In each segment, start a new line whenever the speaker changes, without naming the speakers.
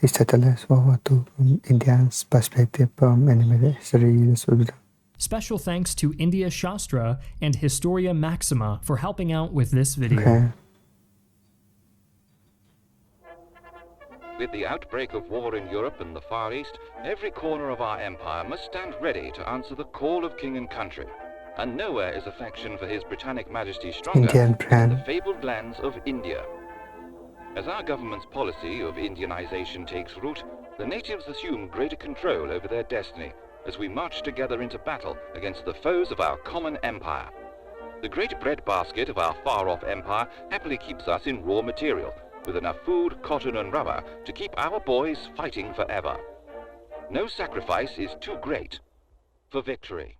the settlers World War II from India's perspective from animated history.
Special thanks to India Shastra and Historia Maxima for helping out with this video.
Okay.
With the outbreak of war in Europe and the Far East, every corner of our empire must stand ready to answer the call of king and country. And nowhere is affection for His Britannic Majesty stronger than in the fabled lands of India. As our government's policy of Indianization takes root, the natives assume greater control over their destiny as we march together into battle against the foes of our common empire. The great breadbasket of our far-off empire happily keeps us in raw material, with enough food, cotton and rubber to keep our boys fighting forever. No sacrifice is too great for victory.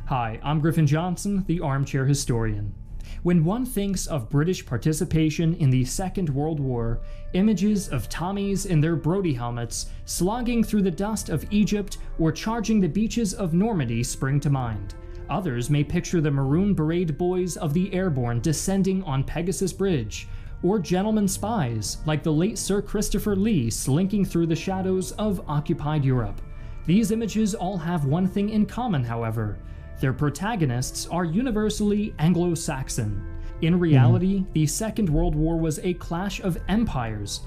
Hi, I'm Griffin Johnson, the Armchair Historian. When one thinks of British participation in the Second World War, images of Tommies in their Brodie helmets slogging through the dust of Egypt or charging the beaches of Normandy spring to mind. Others may picture the maroon beret boys of the airborne descending on Pegasus Bridge, or gentlemen spies like the late Sir Christopher Lee slinking through the shadows of occupied Europe. These images all have one thing in common, however. Their protagonists are universally Anglo-Saxon. In reality, the Second World War was a clash of empires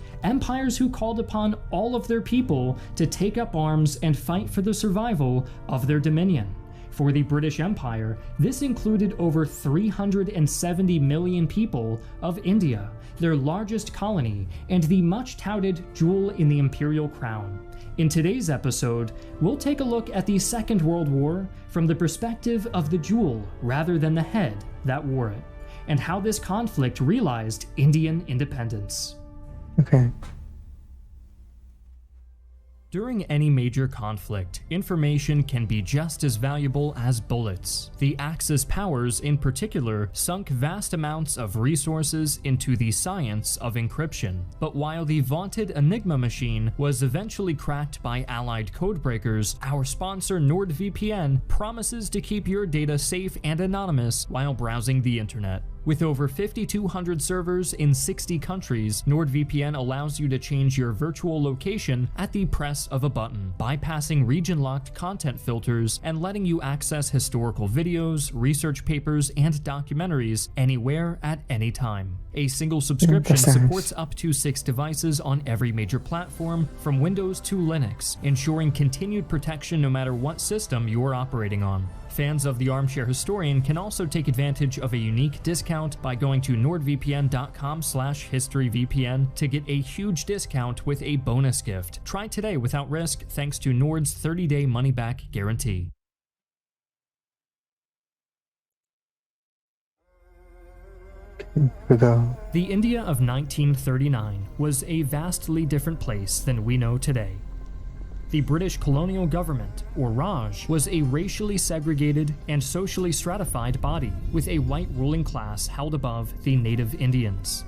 who called upon all of their people to take up arms and fight for the survival of their dominion. For the British Empire, this included over 370 million people of India, their largest colony, and the much-touted jewel in the imperial crown. In today's episode, we'll take a look at the Second World War from the perspective of the jewel rather than the head that wore it, and how this conflict realized Indian independence.
Okay.
During any major conflict, information can be just as valuable as bullets. The Axis powers, in particular, sunk vast amounts of resources into the science of encryption. But while the vaunted Enigma machine was eventually cracked by Allied codebreakers, our sponsor NordVPN promises to keep your data safe and anonymous while browsing the internet. With over 5,200 servers in 60 countries, NordVPN allows you to change your virtual location at the press of a button, bypassing region-locked content filters and letting you access historical videos, research papers, and documentaries anywhere at any time. A single subscription supports up to 6 devices on every major platform, from Windows to Linux, ensuring continued protection no matter what system you are operating on. Fans of the Armchair Historian can also take advantage of a unique discount by going to nordvpn.com/historyvpn to get a huge discount with a bonus gift. Try today without risk thanks to Nord's 30-day money-back guarantee. The India of 1939 was a vastly different place than we know today. The British colonial government, or Raj, was a racially segregated and socially stratified body, with a white ruling class held above the native Indians.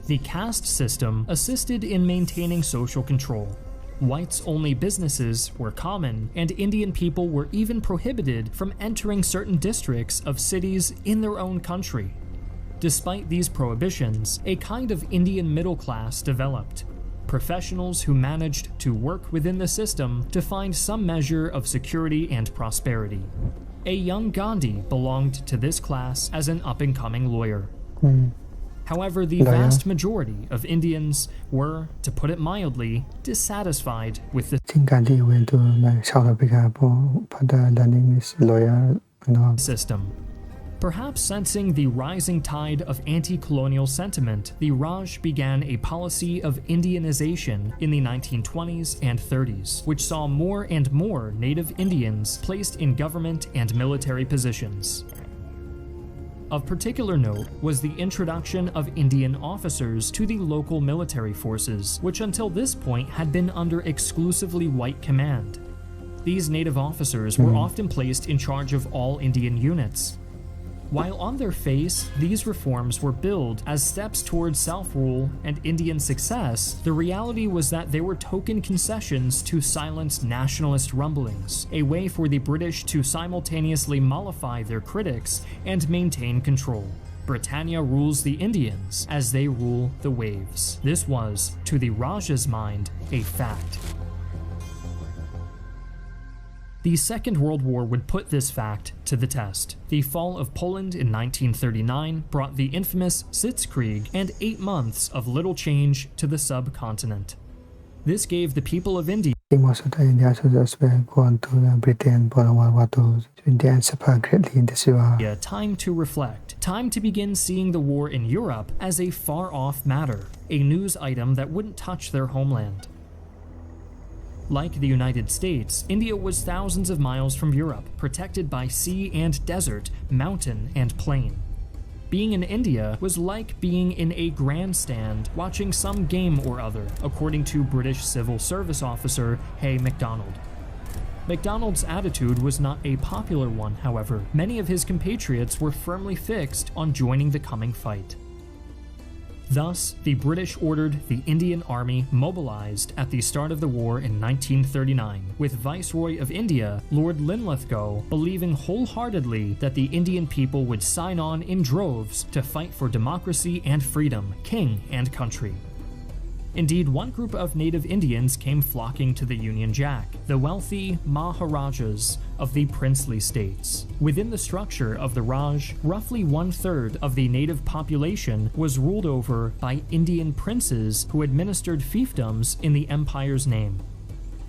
The caste system assisted in maintaining social control. Whites-only businesses were common, and Indian people were even prohibited from entering certain districts of cities in their own country. Despite these prohibitions, a kind of Indian middle class developed. Professionals who managed to work within the system to find some measure of security and prosperity. A young Gandhi belonged to this class as an up-and-coming lawyer. However, the vast majority of Indians were, to put it mildly, dissatisfied with the system. Perhaps sensing the rising tide of anti-colonial sentiment, the Raj began a policy of Indianization in the 1920s and 30s, which saw more and more native Indians placed in government and military positions. Of particular note was the introduction of Indian officers to the local military forces, which until this point had been under exclusively white command. These native officers were often placed in charge of all Indian units. While on their face, these reforms were billed as steps towards self-rule and Indian success, the reality was that they were token concessions to silence nationalist rumblings, a way for the British to simultaneously mollify their critics and maintain control. Britannia rules the Indians as they rule the waves. This was, to the Raja's mind, a fact. The Second World War would put this fact to the test. The fall of Poland in 1939 brought the infamous Sitzkrieg and 8 months of little change to the subcontinent. This gave the people of India
Most of the Indians who just were gone to Britain for World War II. Indians suffered greatly in this war.
time to reflect, time to begin seeing the war in Europe as a far-off matter, a news item that wouldn't touch their homeland. Like the United States, India was thousands of miles from Europe, protected by sea and desert, mountain and plain. Being in India was like being in a grandstand watching some game or other, according to British Civil Service officer Hay MacDonald. MacDonald's attitude was not a popular one, however. Many of his compatriots were firmly fixed on joining the coming fight. Thus, the British ordered the Indian Army mobilized at the start of the war in 1939, with Viceroy of India, Lord Linlithgow, believing wholeheartedly that the Indian people would sign on in droves to fight for democracy and freedom, king and country. Indeed, one group of native Indians came flocking to the Union Jack, the wealthy Maharajas of the princely states. Within the structure of the Raj, roughly 1/3 of the native population was ruled over by Indian princes who administered fiefdoms in the empire's name.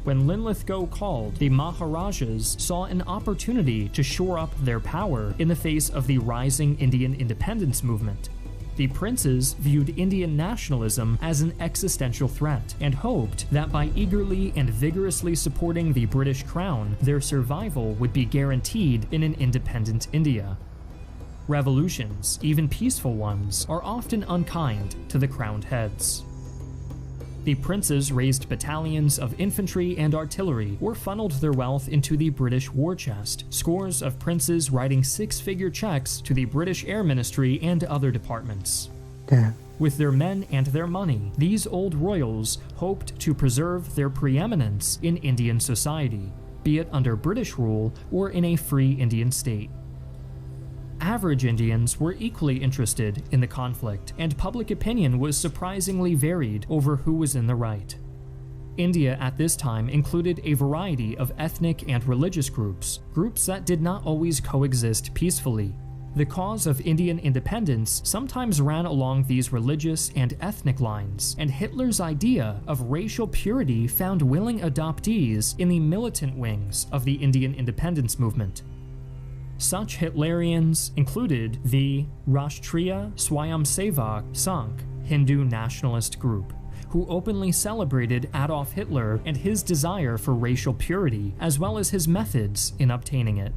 When Linlithgow called, the Maharajas saw an opportunity to shore up their power in the face of the rising Indian independence movement. The princes viewed Indian nationalism as an existential threat and hoped that by eagerly and vigorously supporting the British crown, their survival would be guaranteed in an independent India. Revolutions, even peaceful ones, are often unkind to the crowned heads. The princes raised battalions of infantry and artillery or funneled their wealth into the British war chest, scores of princes writing 6-figure checks to the British Air Ministry and other departments.
Yeah.
With their men and their money, these old royals hoped to preserve their preeminence in Indian society, be it under British rule or in a free Indian state. Average Indians were equally interested in the conflict, and public opinion was surprisingly varied over who was in the right. India at this time included a variety of ethnic and religious groups that did not always coexist peacefully. The cause of Indian independence sometimes ran along these religious and ethnic lines, and Hitler's idea of racial purity found willing adoptees in the militant wings of the Indian independence movement. Such Hitlerians included the Rashtriya Swayamsevak Sangh Hindu nationalist group, who openly celebrated Adolf Hitler and his desire for racial purity, as well as his methods in obtaining it.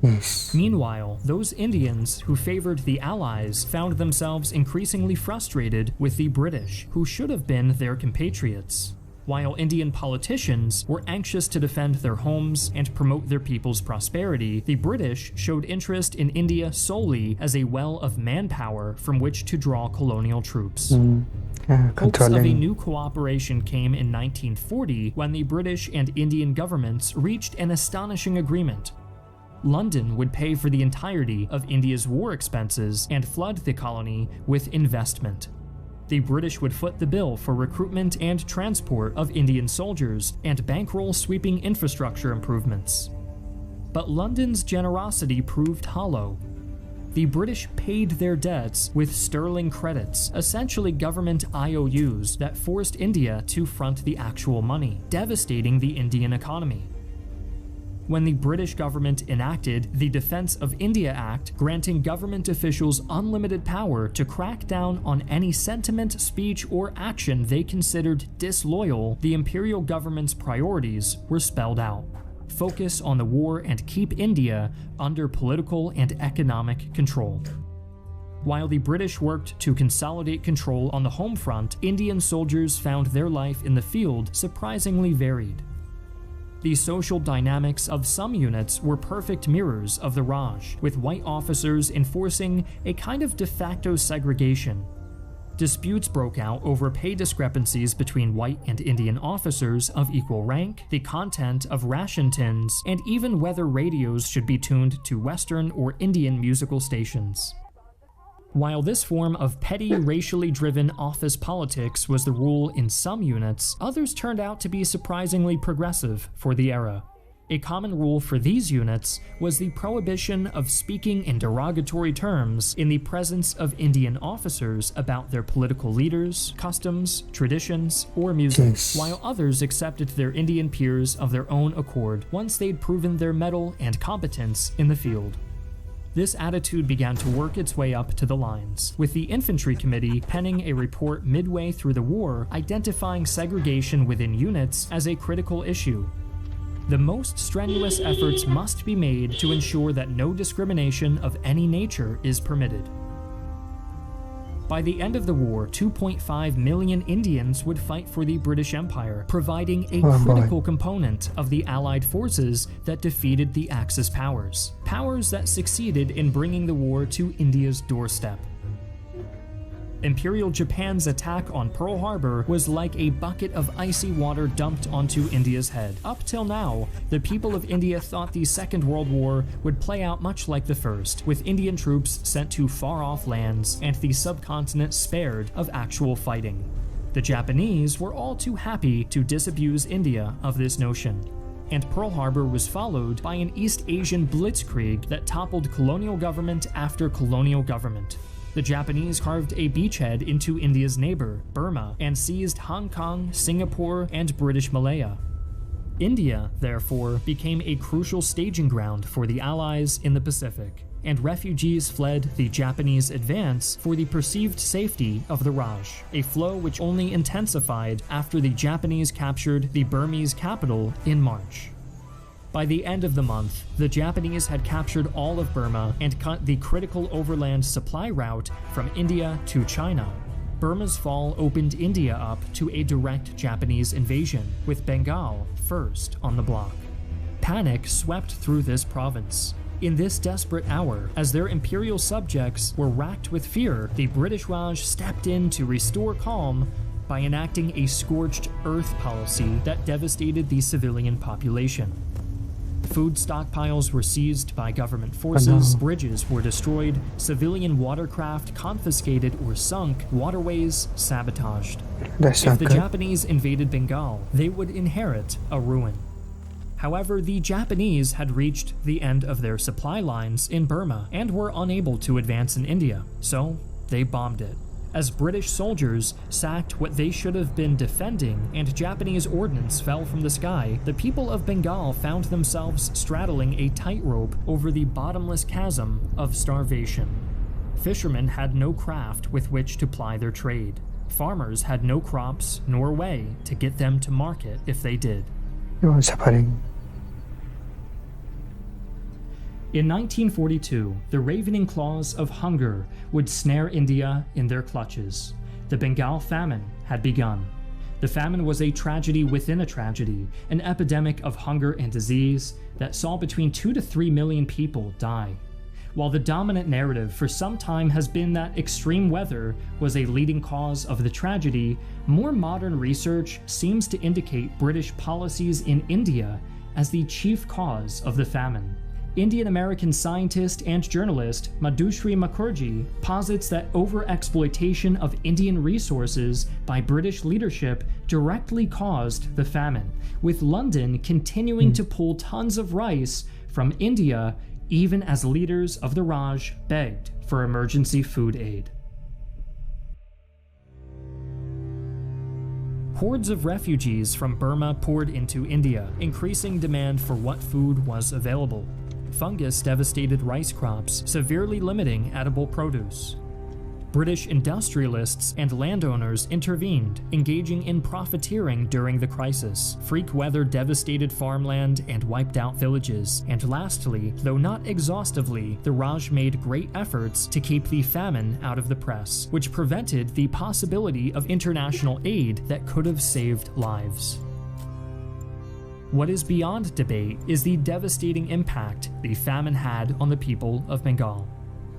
Yes.
Meanwhile, those Indians who favored the Allies found themselves increasingly frustrated with the British, who should have been their compatriots. While Indian politicians were anxious to defend their homes and promote their people's prosperity, the British showed interest in India solely as a well of manpower from which to draw colonial troops. Hopes of a new cooperation came in 1940 when the British and Indian governments reached an astonishing agreement. London would pay for the entirety of India's war expenses and flood the colony with investment. The British would foot the bill for recruitment and transport of Indian soldiers and bankroll sweeping infrastructure improvements. But London's generosity proved hollow. The British paid their debts with sterling credits, essentially government IOUs that forced India to front the actual money, devastating the Indian economy. When the British government enacted the Defense of India Act, granting government officials unlimited power to crack down on any sentiment, speech, or action they considered disloyal, the imperial government's priorities were spelled out. Focus on the war and keep India under political and economic control. While the British worked to consolidate control on the home front, Indian soldiers found their life in the field surprisingly varied. The social dynamics of some units were perfect mirrors of the Raj, with white officers enforcing a kind of de facto segregation. Disputes broke out over pay discrepancies between white and Indian officers of equal rank, the content of ration tins, and even whether radios should be tuned to Western or Indian musical stations. While this form of petty, racially driven office politics was the rule in some units, others turned out to be surprisingly progressive for the era. A common rule for these units was the prohibition of speaking in derogatory terms in the presence of Indian officers about their political leaders, customs, traditions, or music,
Yes.
while others accepted their Indian peers of their own accord once they'd proven their mettle and competence in the field. This attitude began to work its way up to the lines, with the infantry committee penning a report midway through the war identifying segregation within units as a critical issue. The most strenuous efforts must be made to ensure that no discrimination of any nature is permitted. By the end of the war, 2.5 million Indians would fight for the British Empire, providing a critical component of the Allied forces that defeated the Axis powers that succeeded in bringing the war to India's doorstep. Imperial Japan's attack on Pearl Harbor was like a bucket of icy water dumped onto India's head. Up till now, the people of India thought the Second World War would play out much like the First, with Indian troops sent to far-off lands and the subcontinent spared of actual fighting. The Japanese were all too happy to disabuse India of this notion, and Pearl Harbor was followed by an East Asian blitzkrieg that toppled colonial government after colonial government. The Japanese carved a beachhead into India's neighbor, Burma, and seized Hong Kong, Singapore, and British Malaya. India, therefore, became a crucial staging ground for the Allies in the Pacific, and refugees fled the Japanese advance for the perceived safety of the Raj, a flow which only intensified after the Japanese captured the Burmese capital in March. By the end of the month, the Japanese had captured all of Burma and cut the critical overland supply route from India to China. Burma's fall opened India up to a direct Japanese invasion, with Bengal first on the block. Panic swept through this province. In this desperate hour, as their imperial subjects were racked with fear, the British Raj stepped in to restore calm by enacting a scorched earth policy that devastated the civilian population. Food stockpiles were seized by government forces, bridges were destroyed, civilian watercraft confiscated or sunk, waterways sabotaged. If the Japanese invaded Bengal, they would inherit a ruin. However, the Japanese had reached the end of their supply lines in Burma and were unable to advance in India, so they bombed it. As British soldiers sacked what they should have been defending and Japanese ordnance fell from the sky, the people of Bengal found themselves straddling a tightrope over the bottomless chasm of starvation. Fishermen had no craft with which to ply their trade. Farmers had no crops nor way to get them to market if they did. In 1942, the ravening claws of hunger would snare India in their clutches. The Bengal famine had begun. The famine was a tragedy within a tragedy, an epidemic of hunger and disease that saw between 2 to 3 million people die. While the dominant narrative for some time has been that extreme weather was a leading cause of the tragedy, more modern research seems to indicate British policies in India as the chief cause of the famine. Indian-American scientist and journalist Madhushree Mukherjee posits that over-exploitation of Indian resources by British leadership directly caused the famine, with London continuing to pull tons of rice from India even as leaders of the Raj begged for emergency food aid. Hordes of refugees from Burma poured into India, increasing demand for what food was available. Fungus devastated rice crops, severely limiting edible produce. British industrialists and landowners intervened, engaging in profiteering during the crisis. Freak weather devastated farmland and wiped out villages. And lastly, though not exhaustively, the Raj made great efforts to keep the famine out of the press, which prevented the possibility of international aid that could have saved lives. What is beyond debate is the devastating impact the famine had on the people of Bengal.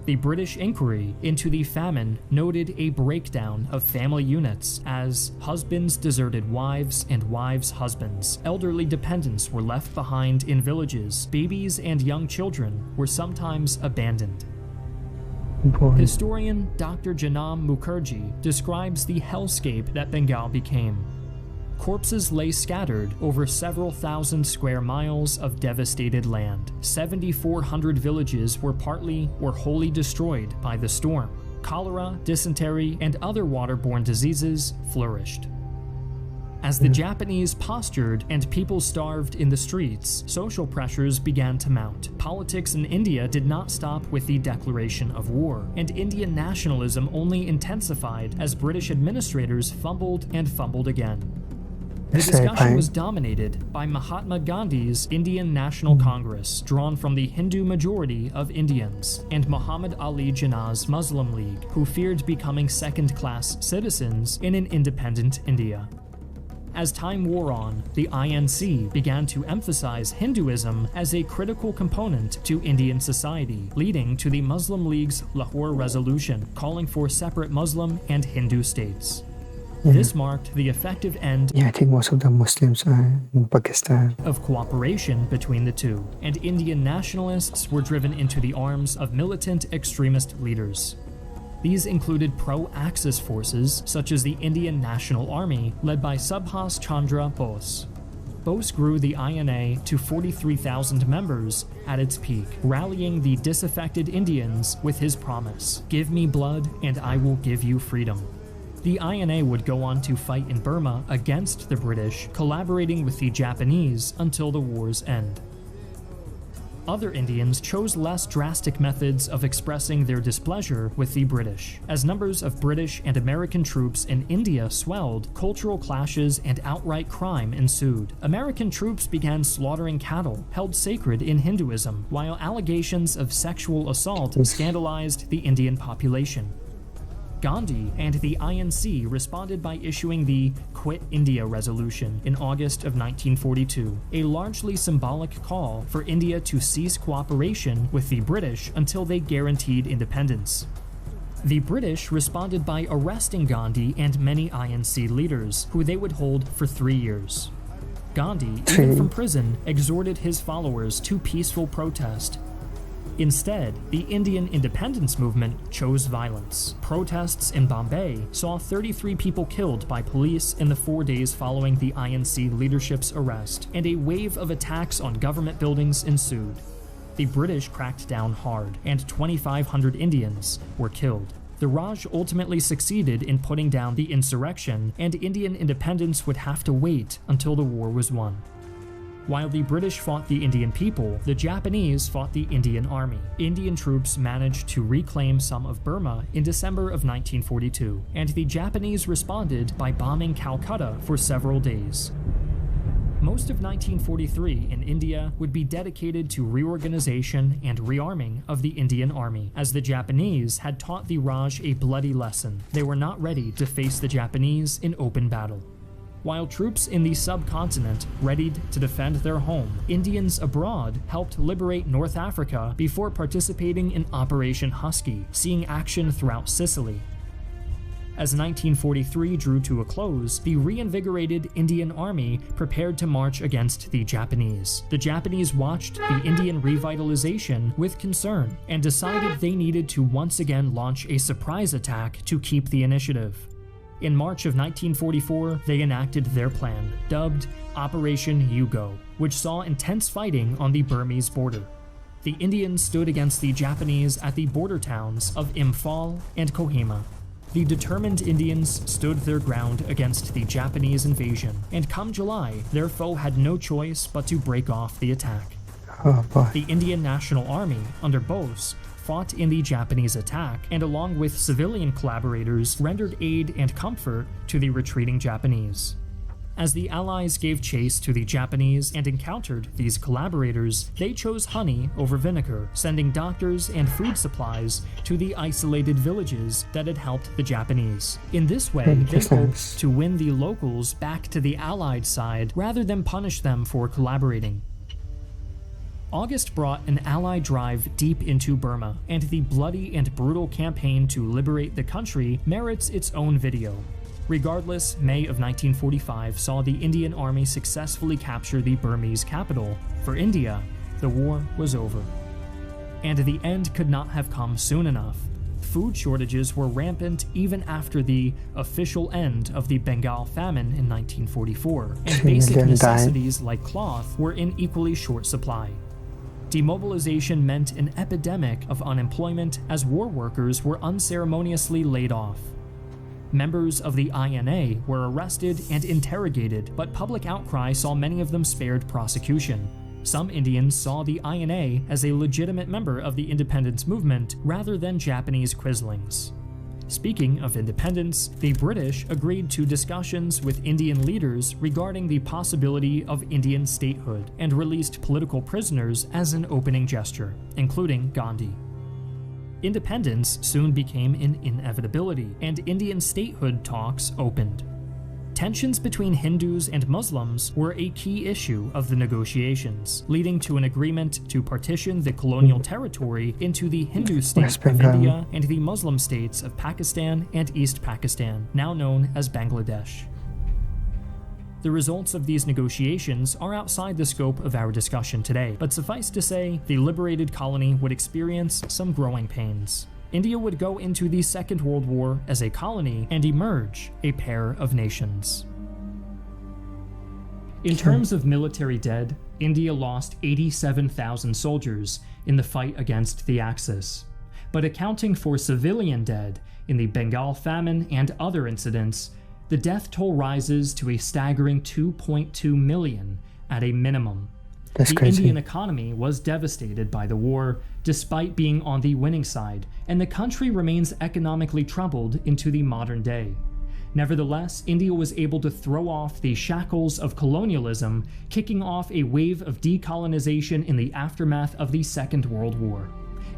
The British inquiry into the famine noted a breakdown of family units as husbands deserted wives and wives' husbands. Elderly dependents were left behind in villages. Babies and young children were sometimes abandoned.
Boy.
Historian Dr. Janam Mukherjee describes the hellscape that Bengal became. Corpses lay scattered over several thousand square miles of devastated land. 7,400 villages were partly or wholly destroyed by the storm. Cholera, dysentery, and other waterborne diseases flourished. As the Japanese postured and people starved in the streets, social pressures began to mount. Politics in India did not stop with the declaration of war, and Indian nationalism only intensified as British administrators fumbled and fumbled again. The discussion was dominated by Mahatma Gandhi's Indian National Congress, drawn from the Hindu majority of Indians, and Muhammad Ali Jinnah's Muslim League, who feared becoming second-class citizens in an independent India. As time wore on, the INC began to emphasize Hinduism as a critical component to Indian society, leading to the Muslim League's Lahore Resolution, calling for separate Muslim and Hindu states. This marked the effective end
I think most of the Muslims are in Pakistan.
of cooperation between the two, and Indian nationalists were driven into the arms of militant extremist leaders. These included pro-Axis forces such as the Indian National Army, led by Subhas Chandra Bose. Bose grew the INA to 43,000 members at its peak, rallying the disaffected Indians with his promise, "Give me blood and I will give you freedom." The INA would go on to fight in Burma against the British, collaborating with the Japanese until the war's end. Other Indians chose less drastic methods of expressing their displeasure with the British. As numbers of British and American troops in India swelled, cultural clashes and outright crime ensued. American troops began slaughtering cattle, held sacred in Hinduism, while allegations of sexual assault scandalized the Indian population. Gandhi and the INC responded by issuing the Quit India Resolution in August of 1942, a largely symbolic call for India to cease cooperation with the British until they guaranteed independence. The British responded by arresting Gandhi and many INC leaders, who they would hold for 3 years. Gandhi, even from prison, exhorted his followers to peaceful protest. Instead, the Indian independence movement chose violence. Protests in Bombay saw 33 people killed by police in the 4 days following the INC leadership's arrest, and a wave of attacks on government buildings ensued. The British cracked down hard, and 2,500 Indians were killed. The Raj ultimately succeeded in putting down the insurrection, and Indian independence would have to wait until the war was won. While the British fought the Indian people, the Japanese fought the Indian Army. Indian troops managed to reclaim some of Burma in December of 1942, and the Japanese responded by bombing Calcutta for several days. Most of 1943 in India would be dedicated to reorganization and rearming of the Indian Army, as the Japanese had taught the Raj a bloody lesson. They were not ready to face the Japanese in open battle. While troops in the subcontinent readied to defend their home, Indians abroad helped liberate North Africa before participating in Operation Husky, seeing action throughout Sicily. As 1943 drew to a close, the reinvigorated Indian Army prepared to march against the Japanese. The Japanese watched the Indian revitalization with concern and decided they needed to once again launch a surprise attack to keep the initiative. In March of 1944, they enacted their plan, dubbed Operation Yugo, which saw intense fighting on the Burmese border. The Indians stood against the Japanese at the border towns of Imphal and Kohima. The determined Indians stood their ground against the Japanese invasion, and come July, their foe had no choice but to break off the attack. The Indian National Army, under Bose, fought in the Japanese attack, and along with civilian collaborators, rendered aid and comfort to the retreating Japanese. As the Allies gave chase to the Japanese and encountered these collaborators, they chose honey over vinegar, sending doctors and food supplies to the isolated villages that had helped the Japanese. In this way, they hoped to win the locals back to the Allied side rather than punish them for collaborating. August brought an Allied drive deep into Burma, and the bloody and brutal campaign to liberate the country merits its own video. Regardless, May of 1945 saw the Indian Army successfully capture the Burmese capital. For India, the war was over. And the end could not have come soon enough. food shortages were rampant even after the official end of the Bengal famine in 1944, and basic necessities like cloth were in equally short supply. Demobilization meant an epidemic of unemployment as war workers were unceremoniously laid off. Members of the INA were arrested and interrogated, but public outcry saw many of them spared prosecution. Some Indians saw the INA as a legitimate member of the independence movement rather than Japanese quislings. Speaking of independence, the British agreed to discussions with Indian leaders regarding the possibility of Indian statehood and released political prisoners as an opening gesture, including Gandhi. Independence soon became an inevitability, and Indian statehood talks opened. Tensions between Hindus and Muslims were a key issue of the negotiations, leading to an agreement to partition the colonial territory into the Hindu state of India and the Muslim states of Pakistan and East Pakistan, now known as Bangladesh. The results of these negotiations are outside the scope of our discussion today, but suffice to say, the liberated colony would experience some growing pains. India would go into the Second World War as a colony and emerge a pair of nations. In terms of military dead, India lost 87,000 soldiers in the fight against the Axis. But accounting for civilian dead in the Bengal famine and other incidents, the death toll rises to a staggering 2.2 million at a minimum.
That's
the
crazy.
Indian economy was devastated by the war, despite being on the winning side, and the country remains economically troubled into the modern day. Nevertheless, India was able to throw off the shackles of colonialism, kicking off a wave of decolonization in the aftermath of the Second World War.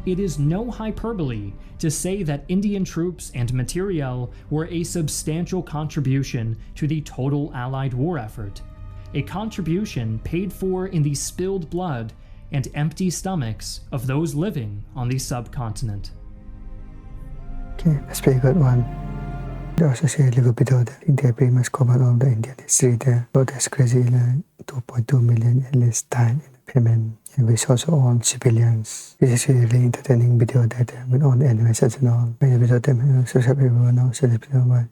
It is no hyperbole to say that Indian troops and materiel were a substantial contribution to the total Allied war effort, a contribution paid for in the spilled blood and empty stomachs of those living on the subcontinent.
Okay, that's a pretty good one. They also say a little bit of that India pretty much covered all the Indian history there. So that's crazy, like 2.2 million at least died in the famine. And we saw also all civilians. This is a really entertaining video that with all the animations and all. Maybe video them, subscribe everyone else, so bye.